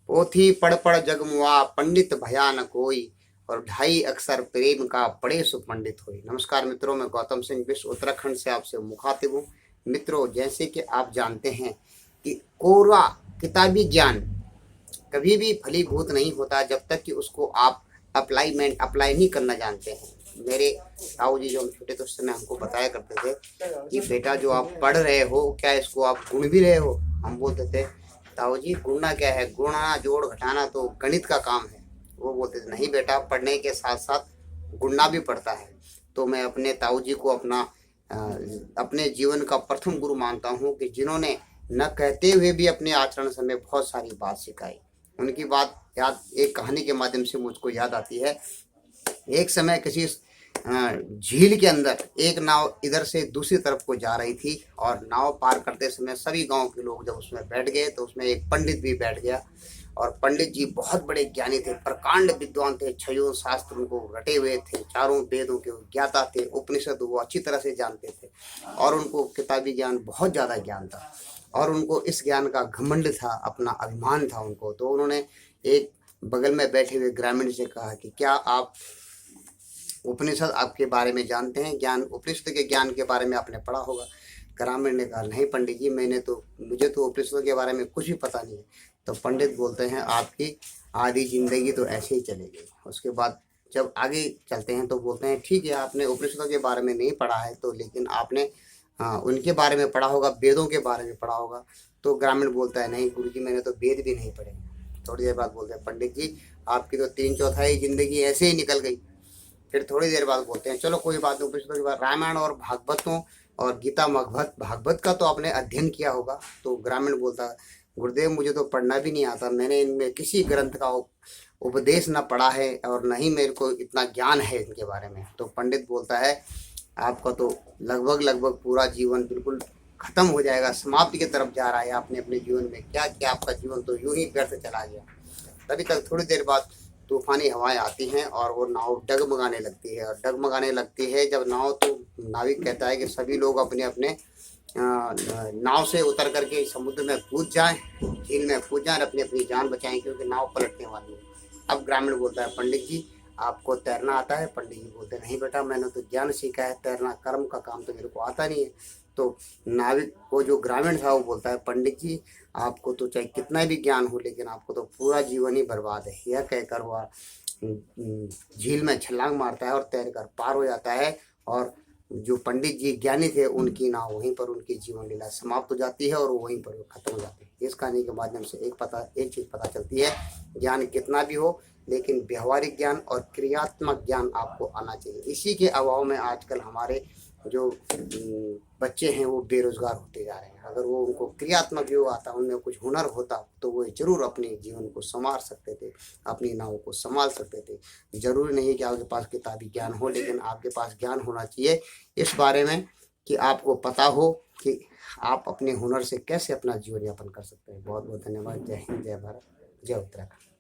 पोथी पढ़ पढ़ जगमुआ पंडित भया न कोई, और ढाई अक्षर प्रेम का पढ़े सुपंडित हुई। नमस्कार मित्रों, मैं गौतम सिंह विश्व उत्तराखंड से आपसे मुखातिब हूँ। मित्रों, जैसे कि आप जानते हैं कि कोरा किताबी ज्ञान कभी भी फलीभूत नहीं होता जब तक कि उसको आप अप्लाई नहीं करना जानते हैं। मेरे ताऊ जी जो हम छोटे थे उस समय हमको बताया करते थे कि बेटा जो आप पढ़ रहे हो क्या इसको आप गुण भी रहे हो। हम बोलते थे ताऊ जी गुणना क्या है, गुणा जोड़ घटाना तो गणित का काम है। वो बोलते थे नहीं बेटा, पढ़ने के साथ साथ गुणना भी पड़ता है। तो मैं अपने ताऊ जी को अपने जीवन का प्रथम गुरु मानता हूँ कि जिन्होंने न कहते हुए भी अपने आचरण से हमें बहुत सारी बात सिखाई। उनकी बात याद एक कहानी के माध्यम से मुझको याद आती है। एक समय किसी झील के अंदर एक नाव इधर से दूसरी तरफ को जा रही थी, और नाव पार करते समय सभी गांव के लोग जब उसमें बैठ गए तो उसमें एक पंडित भी बैठ गया। और पंडित जी बहुत बड़े ज्ञानी थे, प्रकांड विद्वान थे, छयों शास्त्र उनको रटे हुए थे, चारों वेदों के ज्ञाता थे, उपनिषद वो अच्छी तरह से जानते थे, और उनको किताबी ज्ञान बहुत ज्यादा ज्ञान था, और उनको इस ज्ञान का घमंड था, अपना अभिमान था उनको। तो उन्होंने एक बगल में बैठे हुए ग्रामीण से कहा कि क्या आप उपनिषद आपके बारे में जानते हैं, ज्ञान उपनिषद के ज्ञान के बारे में आपने पढ़ा होगा। ग्रामीण ने कहा नहीं पंडित जी, मुझे तो उपनिषद के बारे में कुछ भी पता नहीं है। तो पंडित बोलते हैं आपकी आधी जिंदगी तो ऐसे ही चलेगी। उसके बाद जब आगे चलते हैं तो बोलते हैं ठीक है, आपने उपनिषदों के बारे में नहीं पढ़ा है तो लेकिन आपने उनके बारे में पढ़ा होगा, वेदों के बारे में पढ़ा होगा। तो ग्रामीण बोलता है नहीं गुरुजी, मैंने तो वेद भी नहीं पढ़े। थोड़ी देर बाद बोलते हैं पंडित जी आपकी तो 3/4 जिंदगी ऐसे ही निकल गई। फिर थोड़ी देर बाद बोलते हैं चलो कोई बात नहीं, उपनिषदों के बाद रामायण और भागवतों और गीता भागवत का तो आपने अध्ययन किया होगा। तो ग्रामीण बोलता है गुरुदेव मुझे तो पढ़ना भी नहीं आता, मैंने इनमें किसी ग्रंथ का उपदेश न पढ़ा है और न ही मेरे को इतना ज्ञान है इनके बारे में। तो पंडित बोलता है आपका तो लगभग पूरा जीवन बिल्कुल खत्म हो जाएगा, समाप्ति की तरफ जा रहा है। आपने अपने जीवन में क्या किया, आपका जीवन तो यूं ही व्यर्थ चला गया। तभी तक थोड़ी देर बाद तूफानी हवाएं आती हैं और वो नाव डगमगाने लगती है, और डगमगाने लगती है जब नाव, तो नाविक कहता है कि सभी लोग अपने अपने नाव से उतर करके समुद्र में कूद जाएं, झील में कूद जाएं, अपनी अपनी जान बचाएं क्योंकि नाव पलटने वाली है। अब ग्रामीण बोलता है पंडित जी आपको तैरना आता है। पंडित जी बोलते नहीं बेटा, मैंने तो ज्ञान सीखा है, तैरना कर्म का काम तो मेरे को आता नहीं है। तो नाविक को जो ग्रामीण था वो बोलता है पंडित जी आपको तो चाहे कितना भी ज्ञान हो लेकिन आपको तो पूरा जीवन ही बर्बाद है। यह कहकर वह झील में छलांग मारता है और तैर कर पार हो जाता है, और जो पंडित जी ज्ञानी थे उनकी नाव वहीं पर, उनकी जीवन लीला समाप्त हो जाती है और वो वहीं पर खत्म हो जाती है। इस कहानी के माध्यम से एक चीज पता चलती है, ज्ञान कितना भी हो लेकिन व्यवहारिक ज्ञान और क्रियात्मक ज्ञान आपको आना चाहिए। इसी के अभाव में आजकल हमारे जो बच्चे हैं वो बेरोजगार होते जा रहे हैं। अगर वो उनको क्रियात्मक योग आता, उनमें कुछ हुनर होता तो वो जरूर अपने जीवन को संवार सकते थे, अपनी नाव को संभाल सकते थे। जरूरी नहीं कि आपके पास किताबी ज्ञान हो, लेकिन आपके पास ज्ञान होना चाहिए इस बारे में कि आपको पता हो कि आप अपने हुनर से कैसे अपना जीवन यापन कर सकते हैं। बहुत बहुत धन्यवाद। जय हिंद, जय भारत, जय उत्तराखंड।